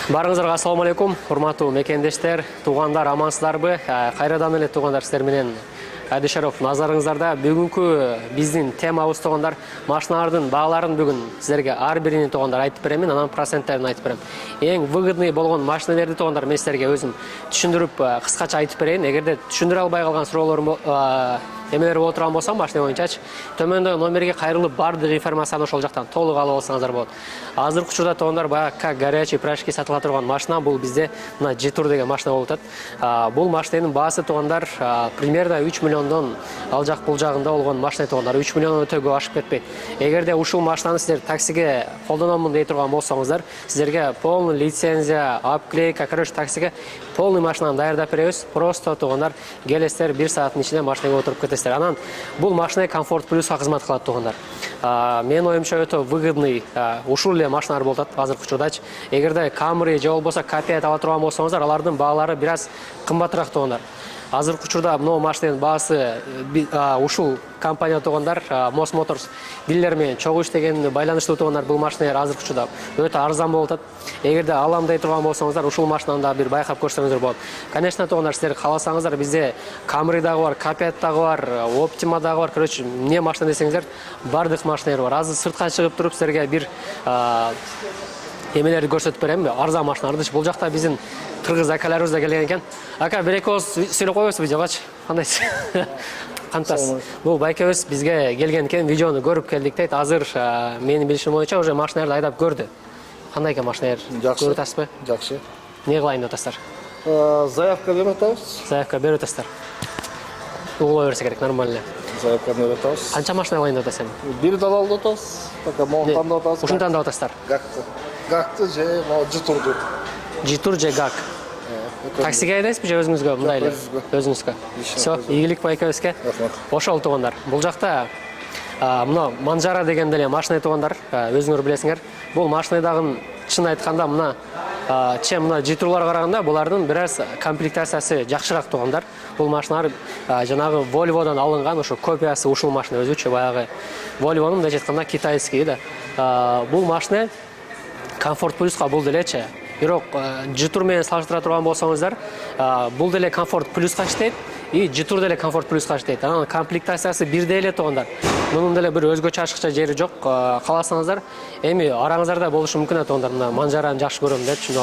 Барыңыздарга ассаламу алейкум, урматтуу мекендештер, туугандар, амансыздарбы? Кайрадан эле туугандар, сиздер менен Айдышаров назарыңыздарда. Бүгүнкү биздин темабыз туугандар, машиналардын бааларын бүгүн сиздерге ар биринин туугандар айтып беремин, анан проценттерин айтып берем. Эң выгодный болгон машиналерди туугандар мен сиздерге өзүм түшүндүрүп кыскача айтып берейин. Эгерде түшүндүрө албай калган суроолорум эмелер боло турган болсо, машина боюнчачы төмөндө номерге кайрылып бардык информацияны ошол жактан толук алып алсаңыздар болот. Азыркы учурда туугандар баягы как горячий порошки сатыла турган машина бул бизде мына G-Tour деген машина болуп атат. Бул машинанын баасы туугандар примерно 3 миллиондон ал жак бул жагында болгон машина туугандар 3 миллиондон өтө көп ашып кетпейт. Эгерде ушул машинаны сиздер таксиге колдономун дей турган болсоңуздар, сиздерге полный лицензия, обклейка, короче, таксиге полный машинаны даярдап беребиз. Просто туугандар келесиздер 1 сааттын ичинде машинага отуруп кетесиздер. Анан бул машина комфорт плюска кызмат кылат туугандар. Менин оюмча өтө выгодный ушул эле машиналар болуп атат азыркы учурдачы. Эгерде Camry же болбосо Копия ала турган болсоңуздар, алардын баалары бир аз кымбатыраак туугандар. Азыркы учурда мына машинанын баасы ушул компания туугандар Moss Motors дилер менен чогуу иштегенине байланыштуу туугандар бул машиналар азыркы учурда өтө арзан болуп атат. Эгерде алам дей турган болсоңуздар, ушул машинаны да бир байкап көрсөңүздөр болот. Конечно, туугандар сиздер кааласаңыздар, бизде Camry дагы бар, Копия дагы бар, Optima дагы бар. Короче, эмне машина десеңиздер, бардык машиналар бар. Азыр сыртка чыгып туруп сиздерге бир эмелерди көрсөтүп берем. Арзан машиналарды. Бул жакта биздин кыргыз акаларыбыз да келген экен. Ака, бир эки ооз сүйлөп коебузбу жабачы? Кандайсыз? Кантасыз? Бул байкебиз бизге келген экен, видеону көрүп келдик дейт. Азыр менин билишим боюнча уже машиналарды айдап көрдү. Кандай экен машиналар? Көрүп атасызбы? Жакшы. Не кылайын деп атасыздар? Заявка берип атабыз. Заявка берип атасыздар. Угула берсе керек, нормально. Заявка берип атабыз. Канча машина алайын деп атасың? Бир дал алып атабыз. Така монтан деп атабыз. Ушунтан деп атасыздар. Гакты же G-Tour'ду. G-Tour же гак. Таксиге айдайсызбы же өзүңүзгө мындай эле? Өзүңүзгө. Всё, ийгилик байкебизге. Ошол туугандар. Бул жакта мына Manjaro деген деле машина туугандар, өзүңөр билесиңер. Бул машинадагы чын айтканда мына мына G-Tour'ларга караганда булардын бир аз комплектациясы жакшыраак туугандар. Бул машиналар жанагы Volvo'дан алынган, ошо копиясы ушул машина өзүчө баягы Volvo'нун мындай айтканда китайский да. Бул машина комфорт плюска бул делечи. Бирок G-Tour менен салыштыра турган болсоңуздар, бул деле комфорт плюска иштейт, и G-Tour деле комфорт плюска иштейт. Анан комплектациясы бирдей эле туугандар. Мунун деле бир өзгөчө ашыкча жери жок. Кааласаңыздар, эми араңыздарда болушу мүмкүн туугандар. Мына Manjaro'ны жакшы көрөм депчи.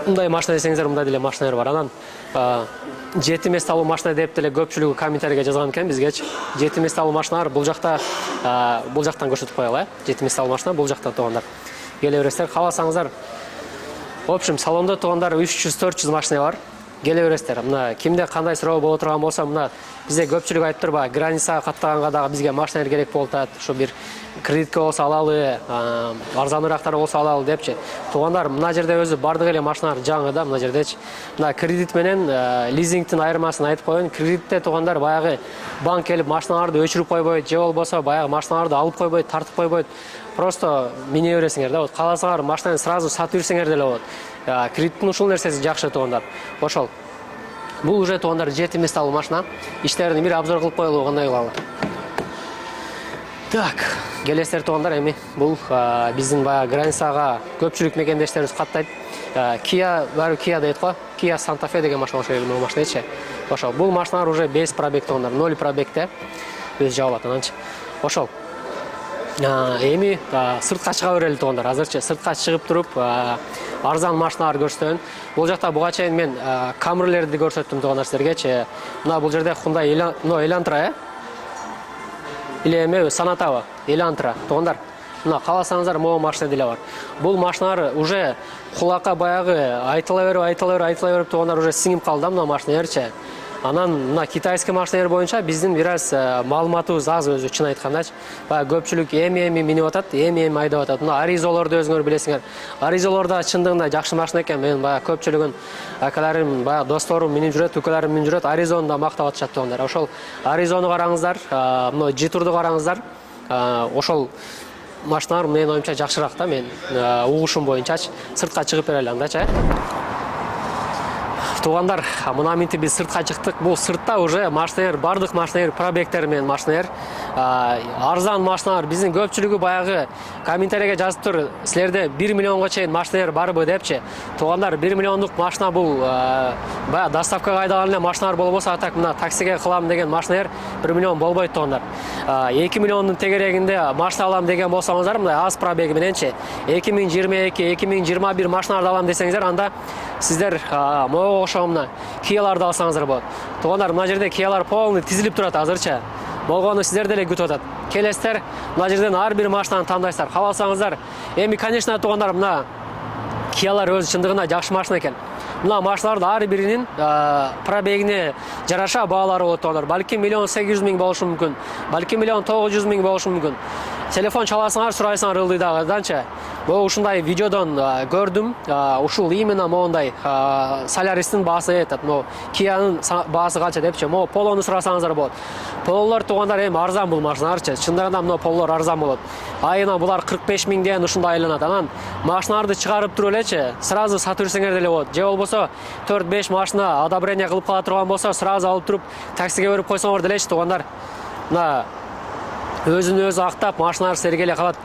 Мындай машина десеңиздер, мындай деле машиналар бар. Анан 7 месталуу машина деп деле көпчүлүгү комментарийге жазган экен бизгечи. 7 месталуу машиналар бул жактан көрсөтүп коелу, 7 месталуу машина бул жакта туугандар. Келе бересиздер, кааласаңыздар. В общем, салонда туугандар 300-400 машина бар. Келе бересиздер. Мына кимде кандай суроо боло турган болсо, мына бизде көпчүлүк айтып турба, границага каттаганга дагы бизге машиналар керек болуп атат. Ошо бир кредитке болсо алалы, арзаныраактар болсо алалы депчи. Туугандар, мына жерде өзү бардык эле машиналар жаңы да, мына жердечи. Мына кредит менен лизингтин айырмасын айтып коеюн. Кредитте туугандар баягы банк келип машиналарды өчүрүп койбойт, же болбосо баягы машиналарды алып койбойт, тартып койбойт. Просто мине бересиңер да. Кааласаңар машинаны сразу сатып берсеңер деле болот. Кредиттин ушул нерсеси жакшы туугандар. Ошол. Бул уже туугандар 7 месталуу машина. Иштерин бир обзор кылып коелу, кандай кылалы. Так, келесиздер туугандар, эми бул биздин баягы границага көпчүлүк мекендештерибиз каттайт. Kia дейт го. Kia Santa Fe деген машина ошол эле машиначы. Ошол. Бул машиналар уже без пробег туугандар, 0 пробегте. Өз жабылат ананчы. Ошол. Эми сыртка чыга берели туугандар. Азырчы сыртка чыгып туруп арзан машиналар көрсөтөйүн. Бул жакта буга чейин мен Camry'лерди көрсөттүм туугандар сиздерге. Мына бул жерде Hyundai Elantra, Или эме Sonata, Elantra туугандар. Мына кааласаңыздар, могу машина деле бар. Бул машиналар уже кулакка баягы айтыла берип туугандар уже сиңип калды мына машиналарчы. Анан мына китайский машиналар боюнча биздин бир аз маалыматыбыз аз өзү чын айткандачы. Баягы көпчүлүк эми минип атат, эми айдап атат. Мына Arizolорду өзүңөр билесиңер. Arizolор да чындыгында жакшы машина экен. Мен баягы көпчүлүгүн акаларым, баягы досторум минип жүрөт, укаларым минип жүрөт. Arizonu да мактап атышат туугандар. Ошол Arizoну караңыздар, мына G-Tour'ду караңыздар. Ошол машиналар менин оюмча жакшыраак да, мен угушум боюнчачы. Сыртка чыгып берели андачы. Туугандар, мына минти биз сыртка чыктык. Бул сыртта уже машиналар, бардык машиналар пробегтер менен машиналар. Арзан машиналар биздин көпчүлүгү баягы комментарийге жазыптыр. Силерде 1 миллионго чейин машиналар барбы депчи. Туугандар, 1 миллиондук машина бул баягы доставкага айдаган эле машиналар болбосо, атак мына таксиге кылам деген машиналар 1 миллион болбойт туугандар. 2 миллиондун тегерегинде машина алам деген болсоңуздар, мындай аз пробеги мененчи 2022, 2021 машиналарды алам десеңиздер, анда сиздер мого окшогумна Кияларды алсаңыздар болот. Туугандар, мына жерде Киялар полный тизилип турат азырча. Болгону сиздер деле күтүп атат. Келесиздер, мына жерден ар бир машинаны тандайсыздар. Кааласаңыздар, эми конечно туугандар, мына Киялар өзү чындыгында жакшы машина экен. Мына машиналардын ар биринин пробегине жараша баалары болот туугандар. Балким 1.800.000 болушу мүмкүн, балким 1.900.000 болушу мүмкүн. Телефон чаласаңар, сурайсаңар ылдыйдагыданча. Бул ушундай видеодон көрдүм. Ушул именно моундай Solaris'tin баасы айтат. Мо Киянын баасы канча депчи. Мо Polo'ну сурасаңыздар болот. Polo'лор туугандар эми арзан бул машиналарчы. Чындыгында мына Polo'лор арзан болот. Айына булар 45.000ден ушундай айланат. Анан машиналарды чыгарып туруп элечи, сразу сатып жүрсөңөр деле болот. Же болбосо 4-5 машина одобрение кылып кала турган болсо, сразу алып туруп таксиге берип койсоңор делечи туугандар. Мына өзүн өзү актап машиналар сергеле калат.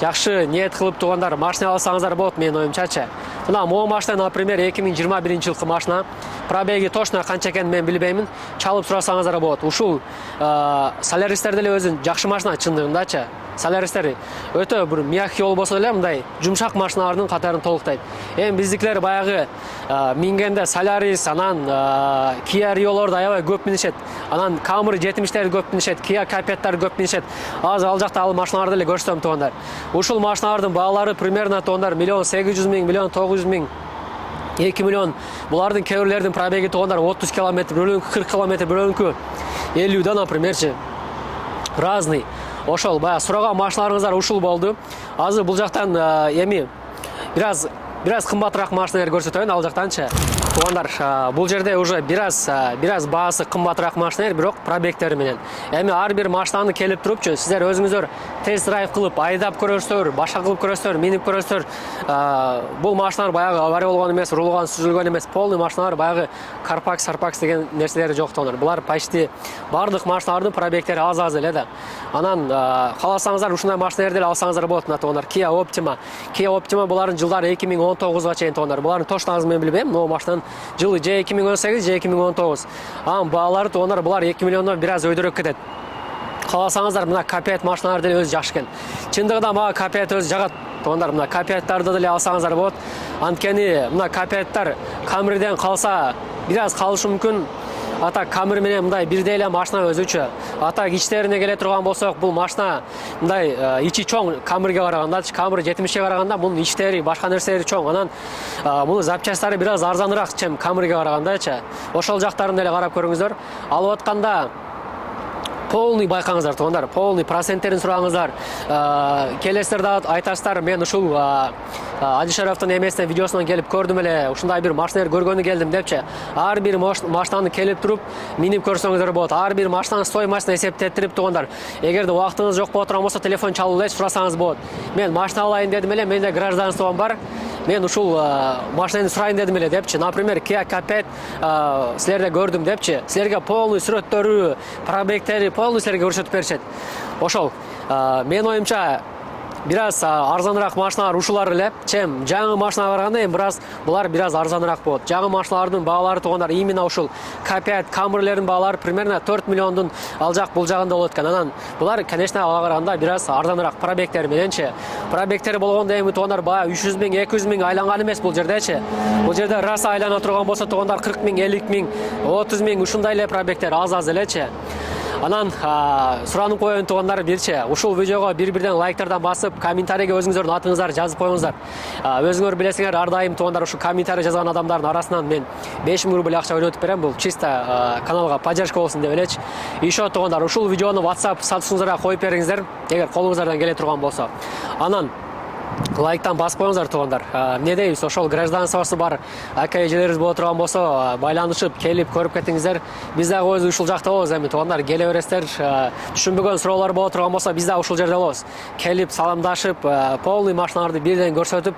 Жакшы ниет кылып туугандар, машина алсаңыздар болот менин оюмчачы. Мына могу машина, например, 2021-жылкы машина. Пробеги точно канча экенин мен билбеймин. Чалып сурасаңыздар болот. Ушул Solaris'тер деле өзүн жакшы машина чындыгындачы. Solaris'тер өтө бир мягкий болбосо деле мындай жумшак машиналардын катарын толуктайт. Эми биздикилер баягы мингенде Solaris, анан Kia Rio'лорду аябай көп минишет. Анан Camry 70'лер көп минишет, Kia Capet'лер көп минишет. Азыр ал жакта ал машиналарды деле көрсөтөм туугандар. Ушул машиналардын баалары примерно туугандар 1.800.000, 1.900.000, 2 миллион. Булардын кээ бирлердин пробеги туугандар 30 км, 40 км, 50 напримерчи. Разный. Ошол баягы сураган машиналарыңыздар ушул болду. Азыр бул жактан эми бираз кымбатыраак машиналар көрсөтөйүн ал жактанчы. Туугандар, бул жерде уже бираз баасы кымбатыраак машиналар, бирок пробегтери менен. Эми ар бир машинаны келип турупчу, сиздер өзүңүздөр тест драйв кылып, айдап көрөсүздөр, башка кылып көрөсүздөр, минип көрөсүздөр. Бул машиналар баягы авария болгон эмес, урулган, сүзүлгөн эмес, полный машиналар, баягы Carfax деген нерселери жок туугандар. Булар почти бардык машиналардын пробегтери аз эле да. Анан кааласаңыздар ушундай машиналарды деле алсаңыздар болот мына туугандар. Kia Optima булардын жылдары 2019га чейин туугандар. Булардын точно азын мен билбейм, но машинанын жылы же 2018 же 2019. Анан баалары туугандар булар 2 миллиондон бираз өйдөрөөк кетет. Кааласаңыздар мына Capet машиналары деле өзү жакшы экен. Чындыгында мага Capet өзү жагат туугандар. Мына Capet'тарды деле алсаңыздар болот. Анткени мына Capet'тар Camry'ден калса бираз калышы мүмкүн. Ата Camry менен мындай бирдей эле машина өзүчө. Ата ичтерине келе турган болсок, бул машина мындай ичи чоң Camry'ге караганда, Camry 70'ке караганда мунун ичтери, башка нерселери чоң. Анан мунун запчасттары бираз арзаныраак, чем Camry'ге карагандачы. Ошол жактарын деле карап көрүңүздөр. Алып атканда полный байкаңыздар туугандар, полный проценттерин сураңыздар. Келесиздер да айтасыздар, мен ушул Адишаровдун эмесинен видеосунан келип көрдүм эле, ушундай бир машиналар көргөнү келдим депчи. Ар бир машинаны келип туруп, минип көрсөңүздөр болот. Ар бир машинанын стоимостун эсептетирип туугандар. Эгерде убактыңыз жок боло турган болсо, телефон чалып эле сурасаңыз болот. Мен машина алайын дедим эле, менде гражданством бар. Мен ушул машинаны сурайын дедим эле депчи. Например, Kia Capet силерде көрдүм депчи. Силерге полный сүрөттөрү, пробегтери полный силерге көрсөтүп беришет. Ошол мен оюмча бираз арзаныраак машиналар ушулар эле, чем жаңы машинага караганда эми булар бираз арзаныраак болот. Жаңы машиналардын баалары туугандар именно ушул Capet, Camry'лердин баалары примерно 4 миллиондун ал жак бул жагында болот экен. Анан булар, конечно, ага караганда бираз арзаныраак пробегтери мененчи. Пробегтери болгондо эми туугандар баягы 300.000, 200.000 айланган эмес бул жердечи. Бул жерде раса айлана турган болсо туугандар 40.000, 50.000, 30.000 ушундай эле пробегтер аз элечи. Анан суранып коеюн туугандар, бирчи ушул видеого бир-бирден лайктардан басып, комментарийге өзүңүздөрдүн атыңыздарды жазып коюңуздар. Өзүңөр билесиңер, ар дайым туугандар ушу комментарий жазган адамдардын арасынан мен 5000 рубль акча ойнотуп берем. Бул чисто каналга поддержка болсун деп элечи. Ишо туугандар, ушул видеону WhatsApp статусуңуздарга коюп бериңиздер, эгер колуңуздардан келе турган болсо. Анан лайктан басып коюңуздар туугандар. Эмне дейбиз, ошол гражданствосу бар ака эжелерибиз боло турган болсо, байланышып келип көрүп кетиңиздер. Биз дагы өзү ушул жакта болобуз эми туугандар. Келе бересиздер, түшүнбөгөн суроолор боло турган болсо, биз дагы ушул жерде болобуз. Келип саламдашып, полный машиналарды бирден көрсөтүп,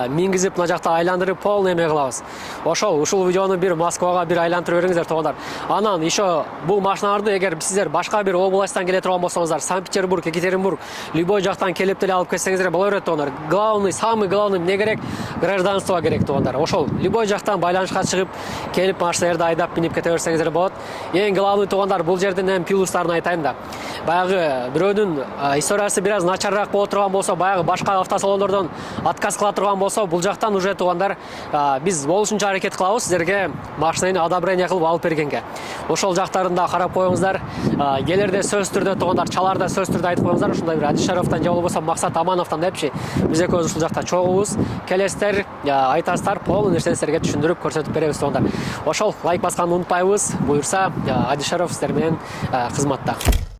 мингизип мына жакта айландырып, полный эме кылабыз. Ушул видеону бир Москвага бир айлантырып бериңиздер туугандар. Анан еще бул машиналарды эгер сиздер башка бир областтан келе турган болсоңуздар, Санкт-Петербург, Екатеринбург, любой жактан келип деле алып кетсеңиздер боло берет туугандар. Главный, самый главный эмне керек? Гражданство керек туугандар. Ошол любой жактан байланышка чыгып, келип машиналарды айдап минип кете берсеңиздер болот. Эң главный туугандар, бул жердин эми плюстарын айтайын да. Баягы бирөөнүн историясы бир аз начарраак боло турган болсо, баягы башка автосалондордон отказ кыла турган болсо, бул жактан уже туугандар биз болушунча аракет кылабыз сиздерге машинаны одобрение кылып алып бергенге. Ошол жактарын да карап коюңуздар. Келерде сөз түрдө туугандар, чаларда сөз түрдө айтып коюңуздар. Ушундай бир Адишаровтан же болбосо Максат Амановтан депчи. Биз экөөбүз ушул жакта чогубуз. Келесиздер, айтасыздар, полный нерсени силерге түшүндүрүп көрсөтүп беребиз туугандар. Ошол лайк басканды унутпайбыз. Буюрса, Адишаров сиздер менен кызматта.